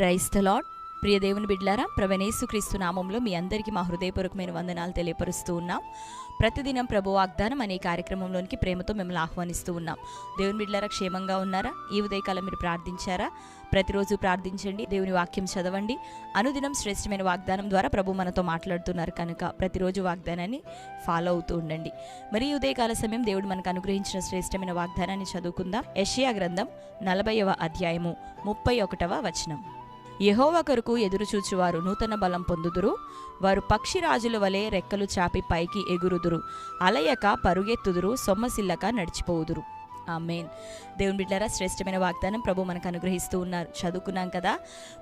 Praise the lord. ప్రియ దేవుని బిడ్డలారా, ప్రభువైన యేసుక్రీస్తు నామంలో మీ అందరికీ మా హృదయపూర్వకమైన వందనాలు తెలియపరుస్తూ ఉన్నాం. ప్రతిదినం ప్రభు వాగ్దానం అనే కార్యక్రమంలోనికి ప్రేమతో మిమ్మల్ని ఆహ్వానిస్తూ ఉన్నాం. దేవుని బిడ్డలారా, క్షేమంగా ఉన్నారా? ఈ ఉదయకాలం మీరు ప్రార్థించారా? ప్రతిరోజు ప్రార్థించండి, దేవుని వాక్యం చదవండి. అనుదినం శ్రేష్టమైన వాగ్దానం ద్వారా ప్రభు మనతో మాట్లాడుతున్నారు కనుక ప్రతిరోజు వాగ్దానాన్ని ఫాలో అవుతూ ఉండండి. మరి ఈ ఉదయకాల సమయం దేవుడు మనకు అనుగ్రహించిన శ్రేష్టమైన వాగ్దానాన్ని చదువుకుందాం. యెషయా గ్రంథం 40వ అధ్యాయము 31వ వచనం. యెహోవా కొరకు ఎదురుచూచువారు నూతన బలం పొందుదురు, వారు పక్షిరాజుల వలె రెక్కలు చాపి పైకి ఎగురుదురు, అలయక పరుగెత్తుదురు, సొమ్మసిల్లక నడిచిపోవుదురు. ఆమేన్. దేవుని బిడ్డలారా, శ్రేష్టమైన వాగ్దానం ప్రభు మనకు అనుగ్రహిస్తూ ఉన్నారు. చదువుకున్నాం కదా.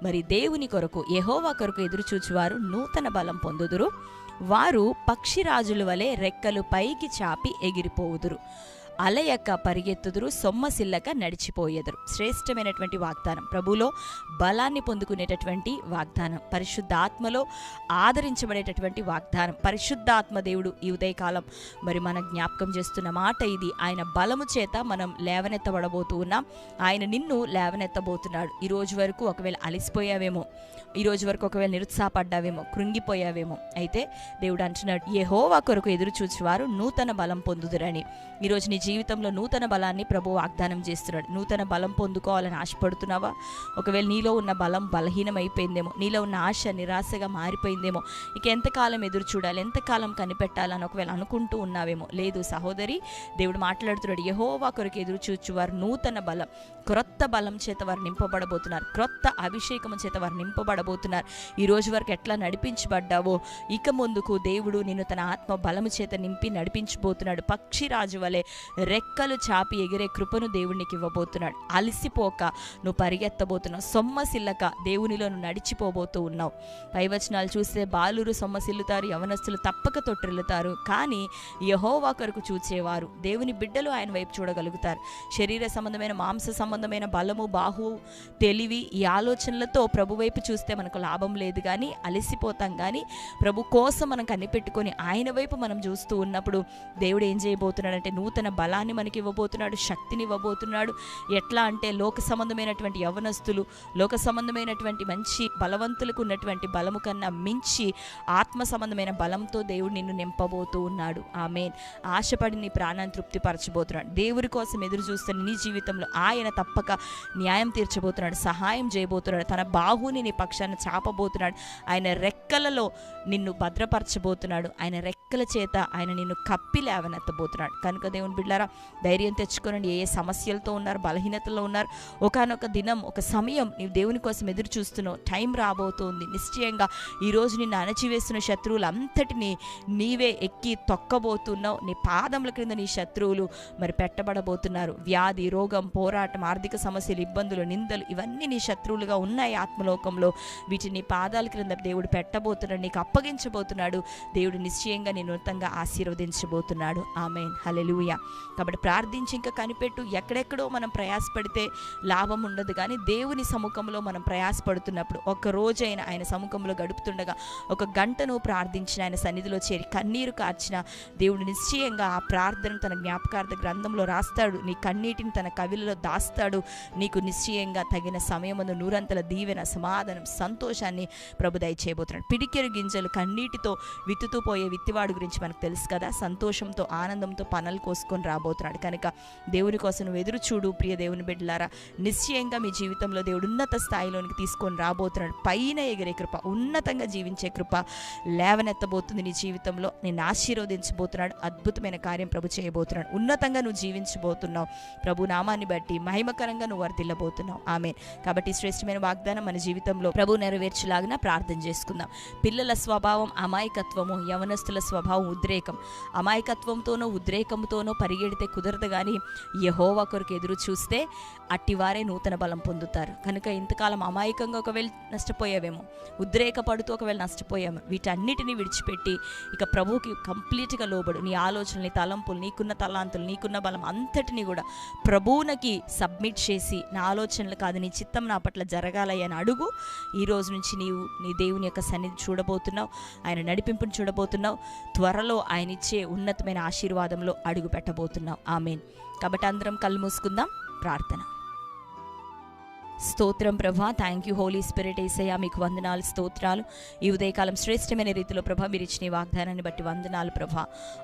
మరి దేవుని కొరకు, యెహోవా కొరకు ఎదురుచూచువారు నూతన బలం పొందుదురు, వారు పక్షిరాజుల వలె రెక్కలు పైకి చాపి ఎగిరిపోవుదురు, అలయక పరిగెత్తుదురు, సొమ్మసిల్లక నడిచిపోయేదురు. శ్రేష్టమైనటువంటి వాగ్దానం, ప్రభులో బలాన్ని పొందుకునేటటువంటి వాగ్దానం, పరిశుద్ధాత్మలో ఆదరించబడేటటువంటి వాగ్దానం. పరిశుద్ధాత్మ దేవుడు ఈ ఉదయకాలం మరి మన జ్ఞాపకం చేస్తున్న మాట ఇది. ఆయన బలము చేత మనం లేవనెత్తబడబోతూ ఉన్నాం. ఆయన నిన్ను లేవనెత్తబోతున్నాడు. ఈ రోజు వరకు ఒకవేళ అలిసిపోయావేమో, ఈ రోజు వరకు ఒకవేళ నిరుత్సాహపడ్డావేమో, కృంగిపోయావేమో, అయితే దేవుడు అంటున్నాడు, యెహోవా కొరకు ఎదురు చూచువారు నూతన బలం పొందుదురని. ఈరోజు నీ జీవితంలో నూతన బలాన్ని ప్రభు వాగ్దానం చేస్తున్నాడు. నూతన బలం పొందుకోవాలని ఆశపడుతున్నావా? ఒకవేళ నీలో ఉన్న బలం బలహీనమైపోయిందేమో, నీలో ఉన్న ఆశ నిరాశగా మారిపోయిందేమో, ఇక ఎంతకాలం ఎదురు చూడాలి, ఎంతకాలం కనిపెట్టాలని ఒకవేళ అనుకుంటూ ఉన్నావేమో. లేదు సహోదరి, దేవుడు మాట్లాడుతున్నాడు, యెహోవా కొరకు ఎదురు చూచువారు నూతన బలం, క్రొత్త బలం చేత వారు నింపబడబోతున్నారు, క్రొత్త అభిషేకం చేత వారు నింపబడబోతున్నారు. ఈ రోజు వరకు ఎట్లా నడిపించబడ్డావో ఇక ముందుకు దేవుడు నిన్ను తన ఆత్మ బలము చేత నింపి నడిపించబోతున్నాడు. పక్షిరాజు వలె రెక్కలు చాపి ఎగిరే కృపను దేవునికి ఇవ్వబోతున్నాడు. అలసిపోక నువ్వు పరిగెత్తబోతున్నావు, సొమ్మసిల్లక దేవునిలో నువ్వు నడిచిపోబోతూ ఉన్నావు. పైవచనాలు చూస్తే బాలురు సొమ్మసిల్లుతారు, యవనస్తులు తప్పక తొట్టిల్లుతారు, కానీ యెహోవా కొరకు చూచేవారు, దేవుని బిడ్డలు ఆయన వైపు చూడగలుగుతారు. శరీర సంబంధమైన, మాంస సంబంధమైన బలము, బాహు, తెలివి, ఈ ఆలోచనలతో ప్రభు వైపు చూస్తే మనకు లాభం లేదు. కానీ అలసిపోతాం. కానీ ప్రభు కోసం మనం కనిపెట్టుకొని ఆయన వైపు మనం చూస్తూ ఉన్నప్పుడు దేవుడు ఏం చేయబోతున్నాడంటే నూతన బలాన్ని మనకి ఇవ్వబోతున్నాడు, శక్తిని ఇవ్వబోతున్నాడు. ఎట్లా అంటే లోక సంబంధమైనటువంటి యవనస్తులు, లోక సంబంధమైనటువంటి మంచి బలవంతులకు ఉన్నటువంటి బలము కన్నా మించి ఆత్మ సంబంధమైన బలంతో దేవుడు నిన్ను నింపబోతూ ఉన్నాడు. ఆమేన్. ఆశపడి నీ ప్రాణాన్ని తృప్తిపరచబోతున్నాడు. దేవుడి కోసం ఎదురు చూస్తున్న నీ జీవితంలో ఆయన తప్పక న్యాయం తీర్చబోతున్నాడు, సహాయం చేయబోతున్నాడు, తన బాహుని నీ పక్షాన్ని చాపబోతున్నాడు, ఆయన రెక్కలలో నిన్ను భద్రపరచబోతున్నాడు, ఆయన రెక్కల చేత ఆయన నిన్ను కప్పి లేవనెత్తబోతున్నాడు. కనుక దేవుని బిడ్డలారా, ధైర్యం తెచ్చుకోనండి. ఏ సమస్యలతో ఉన్నారు, బలహీనతలో ఉన్నారు, ఒకానొక దినం, ఒక సమయం నీవు దేవుని కోసం ఎదురు చూస్తున్నావు, టైం రాబోతుంది. నిశ్చయంగా ఈరోజు నిన్ను అణచివేస్తున్న శత్రువులంతటినీ నీవే ఎక్కి తొక్కబోతున్నావు. నీ పాదముల క్రింద నీ శత్రువులు మరి పెట్టబడబోతున్నారు. వ్యాధి, రోగం, పోరాటం, ఆర్థిక సమస్యలు, ఇబ్బందులు, నిందలు, ఇవన్నీ నీ శత్రువులుగా ఉన్నాయి ఆత్మలోకంలో. వీటిని పాదాల క్రింద దేవుడు పెట్టబోతున్నాడు, నీకు అప్పగించబోతున్నాడు. దేవుడు నిశ్చయంగా నిన్ను నూతనంగా ఆశీర్వదించబోతున్నాడు. ఆమేన్. హల్లెలూయా. కాబట్టి ప్రార్థించి ఇంకా కనిపెట్టు. ఎక్కడెక్కడో మనం ప్రయాసపడితే లాభం ఉండదు. కానీ దేవుని సముఖంలో మనం ప్రయాసపడుతున్నప్పుడు, ఒక రోజైనా ఆయన సముఖంలో గడుపుతుండగా, ఒక గంట నువ్వు ప్రార్థించిన, ఆయన సన్నిధిలో చేరి కన్నీరు కార్చిన దేవుడు నిశ్చయంగా ఆ ప్రార్థన తన జ్ఞాపకార్థ గ్రంథంలో రాస్తాడు. నీ కన్నీటిని తన కవిలలో దాస్తాడు. నీకు నిశ్చయంగా తగిన సమయమందు నూరంతల దీవెన, సమాధానం, సంతోషాన్ని ప్రభు దయచేయబోతున్నాడు. పిడికెరు గింజలు కన్నీటితో విత్తుతూ పోయే విత్తివాడు గురించి మనకు తెలుసు కదా. సంతోషంతో, ఆనందంతో పనులు కోసుకొని రాబోతున్నాడు. కనుక దేవుని కోసం నువ్వు ఎదురు చూడు. ప్రియ దేవుని బిడ్డలారా, నిశ్చయంగా మీ జీవితంలో దేవుడు ఉన్నత స్థాయిలోనికి తీసుకొని రాబోతున్నాడు. పైన ఎగిరే కృప, ఉన్నతంగా జీవించే కృప లేవనెత్తబోతుంది నీ జీవితంలో. నిన్ను ఆశీర్వదించబోతున్నాడు. అద్భుతమైన కార్యం ప్రభు చేయబోతున్నాడు. ఉన్నతంగా నువ్వు జీవించబోతున్నావు. ప్రభు నామాన్ని బట్టి మహిమకరంగా నువ్వు వర్ధిల్లబోతున్నావు. ఆమేన్. కాబట్టి శ్రేష్టమైన వాగ్దానం మన జీవితంలో ప్రభు నెరవేర్చులాగిన ప్రార్థన చేసుకుందాం. పిల్లల స్వభావం అమాయకత్వము, యవనస్తుల స్వభావం ఉద్రేకం. అమాయకత్వంతోనో ఉద్రేకంతోనో పరిగెడితే కుదరదు. కానీ యెహోవా కొరకు ఎదురు చూస్తే అట్టివారే నూతన బలం పొందుతారు. కనుక ఇంతకాలం అమాయకంగా ఒకవేళ నష్టపోయావేమో, ఉద్రేకపడుతూ ఒకవేళ నష్టపోయాము, వీటన్నిటిని విడిచిపెట్టి ఇక ప్రభువుకి కంప్లీట్గా లోబడు. నీ ఆలోచనలు, నీ తలంపులు, నీకున్న తలాంతులు, నీకున్న బలం అంతటినీ కూడా ప్రభువునకి సబ్మిట్ చేసి, నా ఆలోచనలు కాదు నీ చిత్తం నా పట్ల జరగాలి అని అడుగు. ఈ రోజు నుంచి నీవు నీ దేవుని యొక్క సన్నిధి చూడబోతున్నావు, ఆయన నడిపింపుని చూడబోతున్నావు. త్వరలో ఆయన ఇచ్చే ఉన్నతమైన ఆశీర్వాదంలో అడుగు పెట్టబోతున్నావు. ఆమేన్. కాబట్టి అందరం కళ్ళు మూసుకుందాం. ప్రార్థన. స్తోత్రం ప్రభా. Thank you holy spirit. యేసయ్యా మీకు వందనాలు, స్తోత్రాలు. ఈ ఉదయకాలం శ్రేష్టమైన రీతిలో ప్రభా మీరు ఇచ్చిన ఈ వాగ్దానాన్ని బట్టి వందనాలు ప్రభా.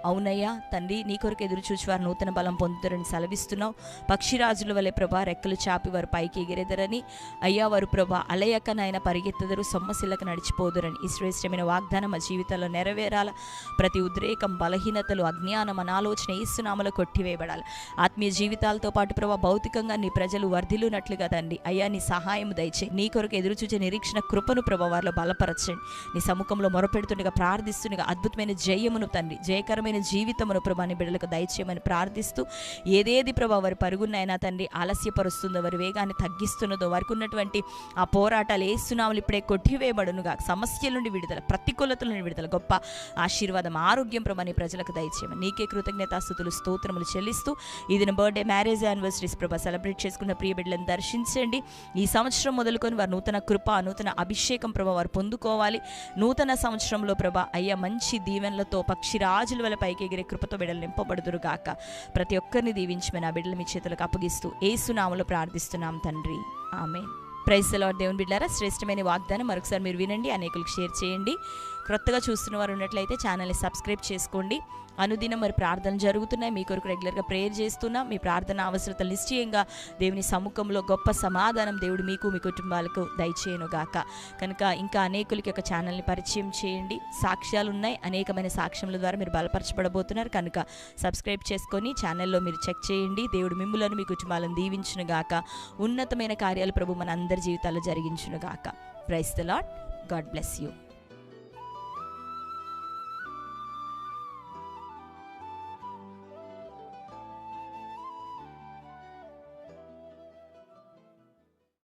అవునయ్యా తండ్రి, నీ కొరకు ఎదురు చూచి నూతన బలం పొందుతారని సెలవిస్తున్నావు. పక్షిరాజుల వలె ప్రభా రెక్కలు చాపి వారు పైకి ఎగిరెదరని, అయ్యా వారు ప్రభా అలయక నాయన పరిగెత్తదరు, సొమ్మసిల్లక నడిచిపోదురని ఈ శ్రేష్టమైన వాగ్దానం మా జీవితాల్లో నెరవేరాల. ప్రతి ఉద్రేకం, బలహీనతలు, అజ్ఞానం, అనాలోచన యేసునామములో కొట్టివేయబడాలి. ఆత్మీయ జీవితాలతో పాటు ప్రభా భౌతికంగా నీ ప్రజలు వర్ధిల్లునట్లుగా తండ్రి అయ్యా నీ సహాయం దయచేయి. నీ కొరకు ఎదురుచూచే నిరీక్షణ కృపను ప్రభా వారిలో బలపరచండి. నీ సముఖంలో మొరపెడుతుండగా ప్రార్థిస్తుండగా అద్భుతమైన జయమును తండ్రి, జయకరమైన జీవితమును ప్రభా నీ బిడ్డలకు దయచేయమని ప్రార్థిస్తూ, ఏదేది ప్రభా వారి పరుగునైనా తండ్రి ఆలస్యపరుస్తుందో, వారి వేగాన్ని తగ్గిస్తున్నదో, వారికి ఉన్నటువంటి ఆ పోరాటాలు యేసునామములో ఇప్పుడే కొట్టివేయబడునుగా. సమస్యల నుండి విడుదల, ప్రతికూలతల నుండి విడుదల, గొప్ప ఆశీర్వాదం, ఆరోగ్యం ప్రభా నీ ప్రజలకు దయచేయమని నీకే కృతజ్ఞతాస్తుతులు స్తోత్రములు చెల్లిస్తూ, ఈ దిన బర్త్డే, మ్యారేజ్ యానివర్సరీస్ ప్రభా సెలబ్రేట్ చేసుకున్న ప్రియ బిడ్డలను దర్శించండి. ఈ సంవత్సరం మొదలుకొని వారు నూతన కృప, నూతన అభిషేకం ప్రభా వారు పొందుకోవాలి. నూతన సంవత్సరంలో ప్రభా అయ్యా మంచి దీవెనలతో పక్షిరాజుల వల్ల పైకి ఎగిరే కృపతో బిడ్డలు నింపబడుదురు గాక. ప్రతి ఒక్కరిని దీవించమని ఆ బిడ్డలు మీ చేతులకు అప్పగిస్తూ యేసునామములో ప్రార్థిస్తున్నాం తండ్రి, ఆమేన్. Praise the lord. దేవుని బిడ్డలారా, శ్రేష్టమైన వాగ్దానం మరొకసారి మీరు వినండి, అనేకులకు షేర్ చేయండి. క్రొత్తగా చూస్తున్న వారు ఉన్నట్లయితే ఛానల్ని సబ్స్క్రైబ్ చేసుకోండి. అనుదినం మరి ప్రార్థనలు జరుగుతున్నాయి, మీ కొరకు రెగ్యులర్గా ప్రేయర్ చేస్తున్నాం. మీ ప్రార్థన అవసరతలు నిశ్చయంగా దేవుని సముఖంలో గొప్ప సమాధానం దేవుడు మీకు, మీ కుటుంబాలకు దయచేయను గాక. కనుక ఇంకా అనేకులకి ఒక ఛానల్ని పరిచయం చేయండి. సాక్ష్యాలు ఉన్నాయి, అనేకమైన సాక్ష్యముల ద్వారా మీరు బలపరచబడబోతున్నారు. కనుక సబ్స్క్రైబ్ చేసుకొని ఛానల్లో మీరు చెక్ చేయండి. దేవుడు మిమ్ములను, మీ కుటుంబాలను దీవించును గాక. ఉన్నతమైన కార్యాలు ప్రభు మన అందరి జీవితాల్లో జరిగించును గాక. Praise the lord. God bless you.